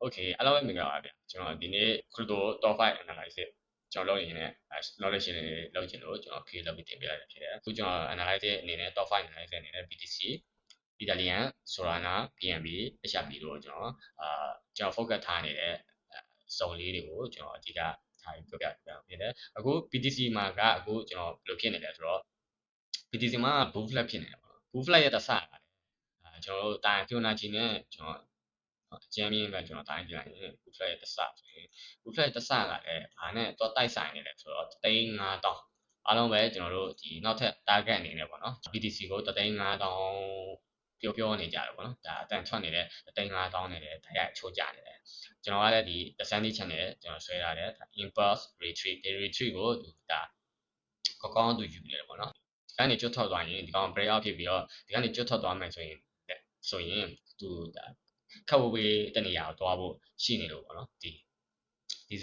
Okay အဲ့လိုပဲမင်္ဂလာပါဗျကျွန်တော်ဒီနေ့ crypto top 5 analysis ကျွန်တော်လုပ်ရင်းနဲ့ knowledge တွေလုပ်ချင်လို့ကျွန်တော် create လုပ်ပြီးတင်ပြလိုက်တာဖြစ်တယ်အခုကျွန်တော် analysis အနေနဲ့ top 5 analysis အနေနဲ့ BTC Italian Solana BNB HRP တို့ကျွန်တော် focus ထားနေတဲ့စုံလေးတွေကိုကျွန်တော်အဓိကထားပြီးပြောပြဖြစ်တယ်အခု BTC မှာကအခုကျွန်တော်ဘယ်လိုဖြစ်နေလဲဆိုတော့ BTC မှာ bull flag ဖြစ်နေတယ်ပေါ့ bull flag ရဲ့တစ်ဆကကျွန်တော်တို့တာ Fibonacci နဲ့ကျွန်တော်အကျဉ်းမြင့်ပဲကျွန်တော်တိုင်းပြလိုက်ရင် bull flag ရဲ့တစ်ဆဆိုရင် bull flag တစ်ဆကလည်းဘာနဲ့တော့တိုက်ဆိုင်နေလဲဆိုတော့3,500အားလုံးပဲကျွန်တော်တို့ဒီနောက်ထပ် target အနေနဲ့ပေါ့နော် BTC ကို3,500ပြောနေကြတယ်ပေါ့နော်ဒါအတန်ထွက်နေတဲ့3,500နဲ့လည်းဒါရိုက်ချိုးကြနေတယ်ကျွန်တော်ကလည်းဒီ descending channel ကျွန်တော်ဆွဲထားတယ် impulse retreat ဒီ retreat ကိုသူဒါကောင်းသူယူနေတယ်ပေါ့နော်ဒီကနေကျွတ်ထွက်သွားရင်ဒီကောင် break out ဖြစ်ပြီးတော့ဒီကနေကျွတ်ထွက်သွားမယ်ဆိုရင်သူဒါခက်ဝေးတနေရာကိုသွားဖို့ရှိနေလို့ပေါ့နော်ဒီ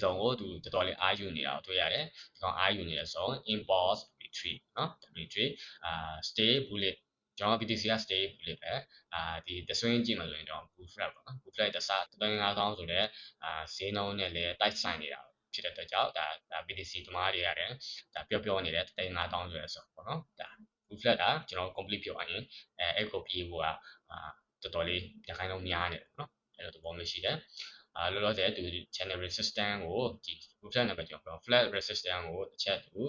zone ကိုသူတော်တော်လေးအားယူနေတာကိုတွေ့ရတယ်ဒီကောင်အားယူနေတဲ့ zone impulse retreat เนาะ retreat stay bullet ကျွန်တော် BTC က stay bullet ပဲဒီ the swing ကြည့်မှာဆိုရင်ကျွန်တော် bull flag ပေါ့နော် bull flag တစ်စ3,500ဆိုတော့ဈေးနှုန်းနဲ့လည်းတိုက်ဆိုင်နေတာဖြစ်တဲ့အတွက်ကြောင့်ဒါ BTC သမားတွေရတယ်ဒါပြောနေတဲ့3,500ဆိုတဲ့ဆိုပေါ့နော်ဒါ bull flag ကကျွန်တော် complete ဖြစ်သွားရင်အဲ့ကိုပြေးဖို့ကတော်တော်လေးရခိုင်လုံးများနေတယ်เนาะအဲ့လိုသဘောမျိုးရှိတယ်လောလောဆယ်သူ channel resistance ကိုဒီ flat နဲ့ပဲကျွန်တော် flat resistance ကိုတစ်ချက်သူ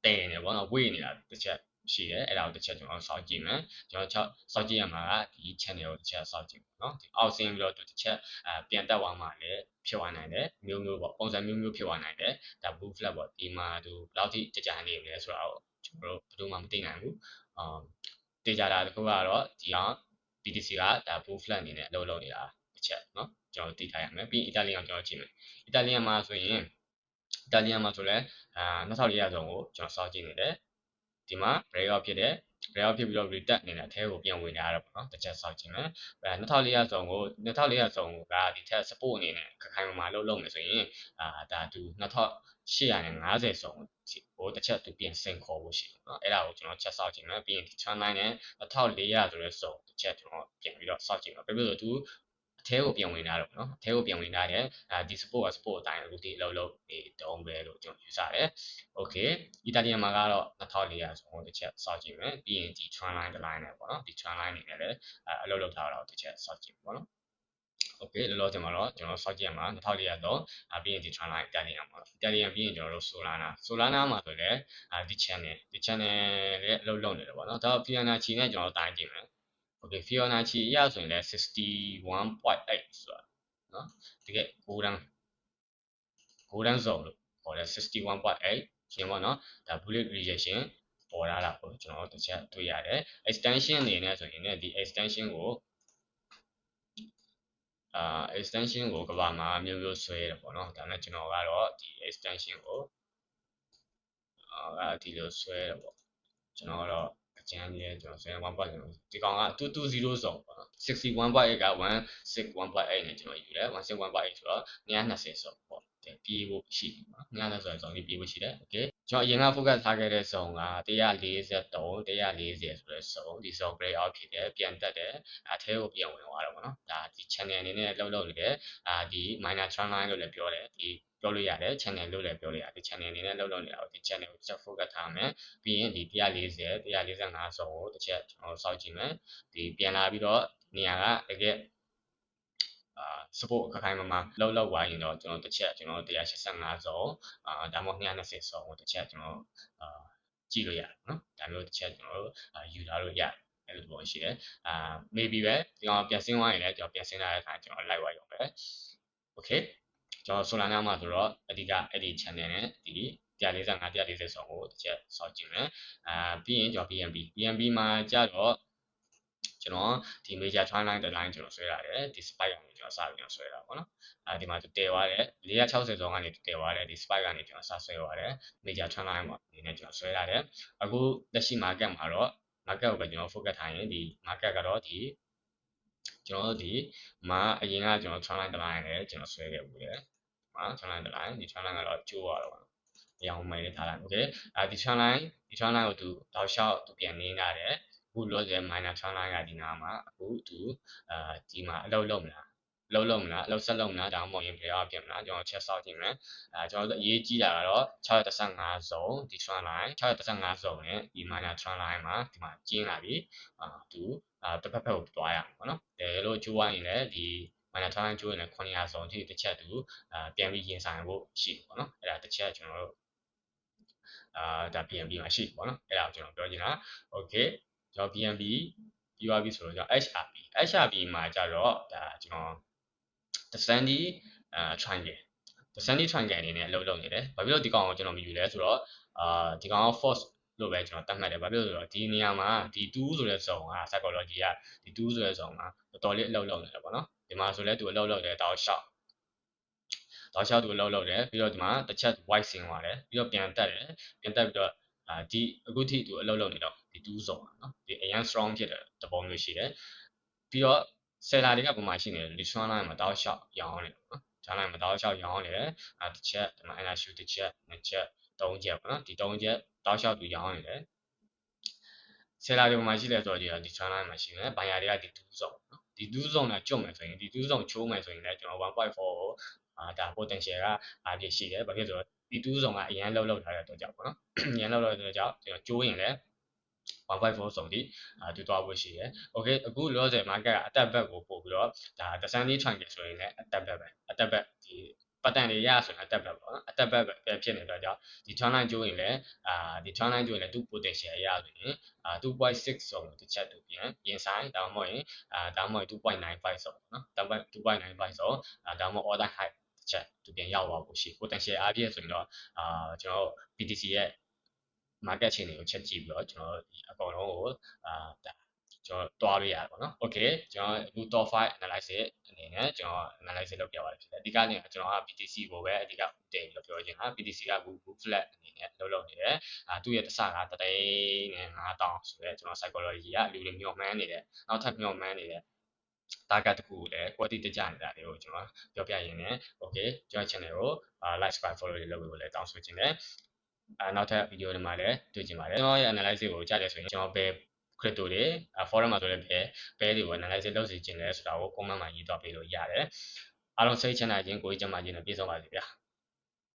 တင်နေပေါ့နော်ဝေ့နေတာတစ်ချက်ရှိတယ်အဲ့ဒါကိုတစ်ချက်ကျွန်တော်စောင့်ကြည့်မယ်ကျွန်တော်စောင့်ကြည့်ရမှာကဒီ channel ကိုတစ်ချက်စောင့်ကြည့်ပေါ့နော်ဒီအောက်ဆင်းပြီးတော့သူတစ်ချက်ပြန်တက်သွားမှလည်းဖြစ်သွားနိုင်တယ်မျိုးပေါ့ပုံစံမျိုးဖြစ်သွားနိုင်တယ်ဒါ blue flag ပေါ့ဒီမှာသူဘယ်လောက်ထိကြနေမလဲဆိုတာကိုကျွန်တော်တို့ဘယ်သူမှမသိနိုင်ဘူးတေချာတာတစ်ခုကတော့ဒီအောင် BTC ကဒါ blue flag အနေနဲ့အလုပ်လုပ်နေတာတစ်ချက်เนาะကျွန်တော်သိထားရမယ်ပြီး Italian ကိုကျွန်တော်ကြည့်မယ် Italian မှာဆိုရင် Italian မှာဆိုလဲ2400ဇုံကိုကျွန်တော်စောင့်ကြည့်နေတယ်ဒီမှာ break out ဖြစ်တယ် break out ဖြစ်ပြီးတော့ retest အနေနဲ့အထဲကိုပြန်ဝင်လာရတယ်ပေါ့နော်တစ်ချက်စောင့်ကြည့်မယ်2400ဇုံကို2400ဇုံကဒီထက် support အနေနဲ့ခိုင်မာလုပ်မယ်ဆိုရင်ဒါသူ2850ဇုံကိုတစ်ချက်သူပြန်ဆင်ခေါ်ဖို့ရှိတယ်နော်အဲ့ဒါကိုကျွန်တော်ချက်စောင့်ကြည့်မယ်ပြီးရင်ဒီ trend line နဲ့2400ဆိုတဲ့ဇုံတစ်ချက်ကျွန်တော်ပြန်ပြီးတော့စောင့်ကြည့်မယ်ပြပြဆိုသူအထဲကိုပြန်ဝင်လာတော့နော်အထဲကိုပြန်ဝင်လာတယ်ဒီ support က support အတိုင်းအခုဒီအလုပ်လုပ်နေတုံးပဲလို့ကျွန်တော်ယူဆတယ် okay Italian မှာကတော့2400ဆိုတော့တစ်ချက်စောင့်ကြည့်မယ်ပြီးရင်ဒီ trend line တစ် line နဲ့ပေါ့နော်ဒီ trend line နေနဲ့လည်းအလုပ်လုပ်ထားတော့တစ်ချက်စောင့်ကြည့်ပေါ့နော် okay လောလောဆယ်မှာတော့ကျွန်တော်စောင့်ကြည့်ရမှာ2400တော့ပြီးရင်ဒီ trend line Italian မှာ Italian ပြီးရင်ကျွန်တော်တို့ Solana မှာဆိုလည်းဒီ channel လည်းအလုပ်လုပ်နေတယ်ပေါ့နော်ဒါ Fibonacci နဲ့ကျွန်တော်တိုင်းကြည့်မယ် okay Fibonacci ရဆိုရင်လည်း61.8ဆိုတာနော်တကယ် golden zone လို့ခေါ်တဲ့61.8ရှင်းပါတော့ဒါ bullet rejection ပေါ်လာတာကိုကျွန်တော်တစ်ချက်တွေ့ရတယ် extension အနေနဲ့ဆိုရင်လည်းဒီ extension ကိုextension ကိုကဘာမှာမျိုးဆွဲတယ်ပေါ့နော်ဒါနဲ့ကျွန်တော်ကတော့ဒီ extension ကိုဒီလိုဆွဲတယ်ပေါ့ကျွန်တော်ကတော့အကျန်းကြီးကျွန်တော်ဆွဲ1.0ဒီကောင်က220 zone ပေါ့နော်61.8က161.8နဲ့ကျွန်တော်ယူတယ်161.8ဆိုတော့220 zone ပေါ့ပြေးဖို့ရှိတယ်ပေါ့နော်220 zone ပြေးဖို့ရှိတယ် okay ကျွန်တော်အရင်က focus ထားခဲ့တဲ့ zone က143 140ဆိုတဲ့ zone ဒီ zone break out ဖြစ်တယ်ပြန်တက်တယ်အထဲကိုပြန်ဝင်သွားတယ်ပေါ့နော်ဒါဒီ channel အနေနဲ့လှုပ်နေတယ်ဒီ minor trend line လို့လည်းပြောတယ်ဒီပြောလို့ရတယ် channel လို့လည်းပြောလို့ရတယ် channel အနေနဲ့လှုပ်နေတာကိုဒီ channel ကိုတစ်ချက် focus ထားမယ်ပြီးရင်ဒီ140 145 zone ကိုတစ်ချက်ကျွန်တော်စောင့်ကြည့်မယ်ဒီပြန်လာပြီးတော့နေရာကတကယ်support ခိုင်မာလောက်သွားရင်တော့ကျွန်တော်တစ်ချက်ကျွန်တော်185 zone ဒါမှမဟုတ်220 zone ကိုတစ်ချက်ကျွန်တော်ကြည့်လို့ရတယ်နော်ဒါမျိုးတစ်ချက်ကျွန်တော်ယူထားလို့ရတယ်အဲ့လိုပေါ့ရှိတယ်maybe ပဲဒီကောင်ပြန်ဆင်းသွားရင်လည်းကျွန်တော်ပြန်ဆင်းလာတဲ့အခါကျွန်တော်လိုက်သွားရုံပဲ okay ကျွန်တော် Solana မှာဆိုတော့အဓိကအဲ့ဒီ channel နဲ့ဒီ145 140ဆောင်ကိုတစ်ချက်စောင့်ကြည့်မယ်ပြီးရင်ကျွန်တော် BNB မှာကြတော့ကျွန်တော်ဒီ major trend line တစ် line ကျွန်တော်ဆွဲရတယ်ဒီ spike ကနေကျွန်တော်စပြီးတော့ဆွဲတာပေါ့နော်ဒီမှာတည်သွားတယ်460ဆောင်ကနေတည်သွားတယ်ဒီ spike ကနေကျွန်တော်စဆွဲသွားတယ် major trend line ပေါ့ဒီနေ့ကျွန်တော်ဆွဲရတယ်အခုလက်ရှိ market မှာတော့ market ကိုပဲကျွန်တော် focus ထားရင်ဒီ market ကတော့ဒီကျွန်တော်ဒီမှာအရင်ကကျွန်တော် trend line တစ် line နဲ့ကျွန်တော်ဆွဲခဲ့ဘူးတယ်trend line တစ် line ဒီ trend line ကတော့ကျိုးသွားတော့အရောင်မိုင်းလေးထားလိုက် okay ဒီ trend line ကိုသူတောက်လျှောက်သူပြန်နေလာတယ်အခုလောဆယ် minor trend line ကဒီနားမှာအခုသူဒီမှာအလုပ်လုပ်နေတာ လုံးလုံးမလားလုံးဆက်လုံးမလားဒါမှမဟုတ်ရင်ဘယ်အောင်ဖြစ်မလားကျွန်တော်ချက်ဆောက်ကြည့်မယ်ကျွန်တော်တို့အရေးကြီးတာကတော့615စုံဒီ trend line 615စုံနဲ့ဒီ minor trend line မှာဒီမှာကျင်းလာပြီသူတစ်ဖက်ဖက်ကိုတွားရအောင်ပေါ့နော်လို့ကျိုးဝိုင်းရင်လည်းဒီ minor trend line ကျိုးရင်လည်း900စုံအထိတစ်ချက်သူပြန်ပြီးရင်ဆိုင်ဖို့ရှိတယ်ပေါ့နော်အဲ့ဒါတစ်ချက်ကျွန်တော်တို့ဒါ BNB မှာရှိပေါ့နော်အဲ့ဒါကိုကျွန်တော်ပြောချင်တာ okay ကျွန်တော် BNB ပြီးသွားပြီဆိုတော့ကျွန်တော် HRP မှာကြတော့ဒါကျွန်တော် Descending triangle Descending triangle အနေနဲ့အလုပ်လုပ်နေတယ်ဘာဖြစ်လို့ဒီကောင်ကိုကျွန်တော်မယူလဲဆိုတော့ဒီကောင်က force လို့ပဲကျွန်တော်တတ်မှတ်တယ်ဘာဖြစ်လို့ဆိုတော့ဒီနေရာမှာဒီ2ဆိုတဲ့ဇုံက psychology ကဒီ2ဆိုတဲ့ဇုံမှာတော်တော်လေးအလုပ်လုပ်နေတယ်ပေါ့နော်ဒီမှာဆိုလဲသူအလုပ်လုပ်တယ်တောက်လျှောက်သူအလုပ်လုပ်တယ်ပြီးတော့ဒီမှာတစ်ချက် white ဆင်းသွားတယ်ပြီးတော့ပြန်တက်တယ်ပြန်တက်ပြီးတော့ဒီအခုထိသူအလုပ်လုပ်နေတော့ဒီ2ဇုံပါနော်ဒီအရင် strong ဖြစ်တဲ့သဘောမျိုးရှိတယ်ပြီးတော့ဆယ်လာတွေကပုံမှန်ရှိနေတယ်ဒီ strong line မှာတောက်လျှောက်ရောင်းနေတယ်နော်ဂျား line မှာတောက်လျှောက်ရောင်းနေတယ်တစ်ချက်ဒီမှာ energy shoot တစ်ချက်နှစ်ချက်သုံးချက်ပေါ့နော်ဒီ3ချက်တောက်လျှောက်သူရောင်းနေတယ်ဆယ်လာတွေပုံမှန်ရှိတယ်ဆိုတော့ဒီ trend line မှာရှိတယ်ဘိုင်ယာတွေကဒီ2ဇုံနော်ဒီ2ဇုံနဲ့ကျွတ်မယ်ဆိုရင်ဒီ2ဇုံချိုးမယ်ဆိုရင်လည်းကျွန်တော် 1.4 ကိုဒါ potential ကအားဖြင့်ရှိတယ်ဘာဖြစ်လို့ဆိုတော့ဒီ2ဇုံကအရင်လောက်ထားတဲ့အတွက်ကြောင့်ပေါ့နော်အရင်လောက်တဲ့အတွက်ကြောင့်ကျွန်တော်ကျိုးရင်လည်း154စုံဒီတူသွားဖို့ရှိတယ်။ Okay အခုလောဆယ် market ကအတက်ဘက်ကိုပို့ပြီးတော့ဒါ descending triangle ဆိုရင်လည်းအတက်ဘက်ပဲအတက်ဘက်ဒီပတ်တန်တွေရဆိုရင်အတက်ဘက်ပေါ့နော်အတက်ဘက်ပဲဖြစ်နေတဲ့ကြောင့်ဒီ trend line ကျိုးရင်လည်းဒီ trend line ကျိုးရင်လည်းသူ့ potential အရဆိုရင်2.6 စုံတစ်ချက်တူပြန်ရင်ဆိုင်ဒါမှမဟုတ်ရင်ဒါမှမဟုတ်2.95 စုံနော်2.95 စုံဒါမှမဟုတ် order high တစ်ချက်သူပြန်ရောက်သွားဖို့ရှိ potential အားဖြင့်ဆိုရင်တော့ကျွန်တော် BTC ရဲ့ market အခြေအနေကိုချက်ကြည့်ပြီးတော့ကျွန်တော်ဒီအကုန်လုံးကိုဒါကျွန်တော်တွားလို့ရတယ်ပေါ့နော် okay ကျွန်တော်အခု top 5 analysis အနေနဲ့ကျွန်တော် analysis လုပ်ပြပါတယ်ဖြစ်တယ်အဓိကနေကျွန်တော်က BTC ကိုပဲအဓိကတင်ပြီးတော့ပြောချင်တာ BTC က move flat အနေနဲ့လုပ်နေတယ်သူ့ရဲ့တစကတသိန်းနဲ့9000ဆိုရဲကျွန်တော် psychology ကလူတွေမျှော်မှန်းနေတယ်နောက်ထပ်မျှော်မှန်းနေတယ်target တစ်ခုကိုလည်း quality တကြနေတာတွေကိုကျွန်တော်ပြောပြရင်းနဲ့ okay ကျွန်တော် channel ကိုlike subscribe follow တွေလုပ်ပြီးလည်းတောင်းဆိုချင်တယ်နောက်ထပ်ဗီဒီယိုတွေမှာလည်းတွေ့ကြပါတယ်ကျွန်တော်ရဲ့ analysis ကိုကြားတယ်ဆိုရင်ကျွန်တော်ပဲ crypto တွေ forum မှာဆိုလည်းဘဲတွေကို analysis လုပ်စီခြင်းလဲဆိုတာကို comment မှာရေးသွားပေးလို့ရတယ်အားလုံးစိတ်ချမ်းသာခြင်းကိုယ်ကျန်းမာခြင်းနဲ့ပြည့်စုံပါစေဗျာ